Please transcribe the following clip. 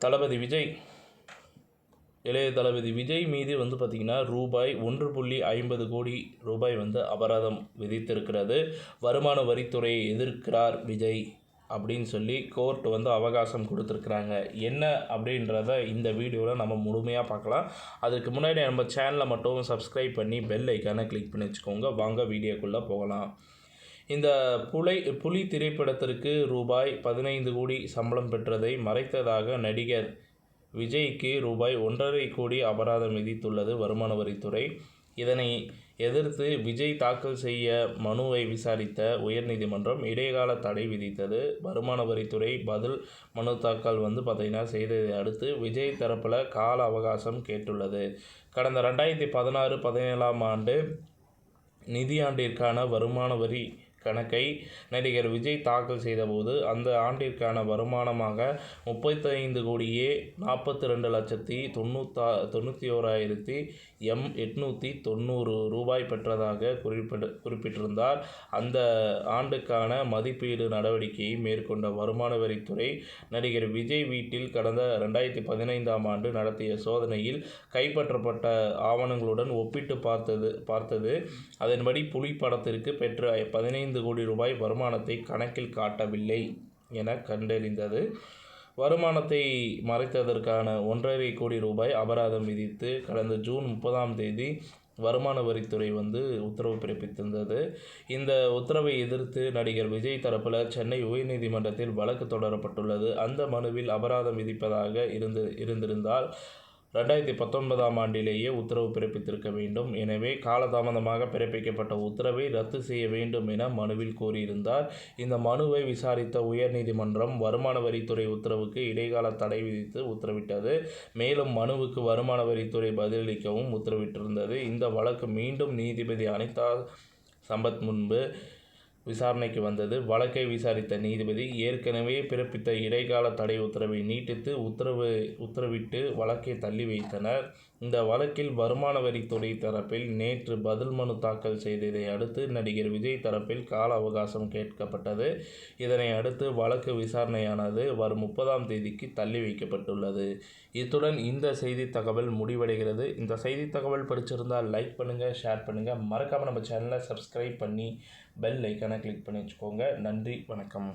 தளபதி விஜய் இளைய தளபதி விஜய் மீது பார்த்திங்கன்னா ரூபாய் 1.50 கோடி ரூபாய் அபராதம் விதித்திருக்கிறது. வருமான வரித்துறையை எதிர்க்கிறார் விஜய் அப்படின்னு சொல்லி கோர்ட் அவகாசம் கொடுத்துருக்குறாங்க. என்ன அப்படின்றத இந்த வீடியோவில் நம்ம முழுமையாக பார்க்கலாம். அதுக்கு முன்னாடி நம்ம சேனலை மட்டும் சப்ஸ்கிரைப் பண்ணி பெல் ஐக்கானை கிளிக் பண்ணி வச்சுக்கோங்க. வாங்க வீடியோக்குள்ளே போகலாம். இந்த புலி திரைப்படத்திற்கு ரூபாய் 15 கோடி சம்பளம் பெற்றதை மறைத்ததாக நடிகர் விஜய்க்கு ரூபாய் 1.5 கோடி அபராதம் விதித்துள்ளது வருமான வரித்துறை. இதனை எதிர்த்து விஜய் தாக்கல் செய்ய மனுவை விசாரித்த உயர்நீதிமன்றம் இடைக்கால தடை விதித்தது. வருமான வரித்துறை பதில் மனு தாக்கல் பார்த்திங்கன்னா செய்ததை அடுத்து விஜய் தரப்பில் கால அவகாசம் கேட்டுள்ளது. கடந்த 2016-17 ஆண்டு நிதியாண்டிற்கான வருமான வரி கணக்கை நடிகர் விஜய் தாக்கல் செய்தபோது அந்த ஆண்டிற்கான வருமானமாக 35,42,91,890 ரூபாய் பெற்றதாக குறிப்பிட்டிருந்தார். அந்த ஆண்டுக்கான மதிப்பீடு நடவடிக்கையை மேற்கொண்ட வருமான வரித்துறை நடிகர் விஜய் வீட்டில் கடந்த 2015 ஆண்டு நடத்திய சோதனையில் கைப்பற்றப்பட்ட ஆவணங்களுடன் ஒப்பிட்டு பார்த்தது. அதன்படி புலி படத்திற்கு பெற்ற 15 கோடி ரூபாய் வருமானத்தை கணக்கில் காட்டவில்லை என கண்டறிந்தது. வருமானத்தை மறைத்ததற்கான 1.5 கோடி ரூபாய் அபராதம் விதித்து கடந்த ஜூன் 30 வருமான வரித்துறை உத்தரவு பிறப்பித்திருந்தது. இந்த உத்தரவை எதிர்த்து நடிகர் விஜய் தரப்பில் சென்னை உயர்நீதிமன்றத்தில் வழக்கு தொடரப்பட்டுள்ளது. அந்த மனுவில் அபராதம் விதிப்பதாக இருந்திருந்தால் 2019 ஆண்டிலேயே உத்தரவு பிறப்பித்திருக்க வேண்டும். எனவே காலதாமதமாக பிறப்பிக்கப்பட்ட உத்தரவை ரத்து செய்ய வேண்டும் என மனுவில் கோரியிருந்தார். இந்த மனுவை விசாரித்த உயர்நீதிமன்றம் வருமான வரித்துறை உத்தரவுக்கு இடைக்கால தடை விதித்து உத்தரவிட்டது. மேலும் மனுவுக்கு வருமான வரித்துறை பதிலளிக்கவும் உத்தரவிட்டிருந்தது. இந்த வழக்கு மீண்டும் நீதிபதி அனிதா சம்பத் முன்பு விசாரணைக்கு வந்தது. வழக்கை விசாரித்த நீதிபதி ஏற்கனவே பிறப்பித்த இடைக்கால தடை உத்தரவை நீட்டித்து உத்தரவிட்டு வழக்கை தள்ளி வைத்தனர். இந்த வழக்கில் வருமான வரித்துறை தரப்பில் நேற்று பதில் மனு தாக்கல் செய்ததை அடுத்து நடிகர் விஜய் தரப்பில் கால அவகாசம் கேட்கப்பட்டது. இதனை அடுத்து வழக்கு விசாரணையானது வரும் 30 தள்ளி வைக்கப்பட்டுள்ளது. இத்துடன் இந்த செய்தி தகவல் முடிவடைகிறது. இந்த செய்தி தகவல் பிடிச்சிருந்தால் லைக் பண்ணுங்கள், ஷேர் பண்ணுங்கள். மறக்காமல் நம்ம சேனலை சப்ஸ்கிரைப் பண்ணி பெல் ஐக்கானை கிளிக் பண்ணி வச்சுக்கோங்க. நன்றி, வணக்கம்.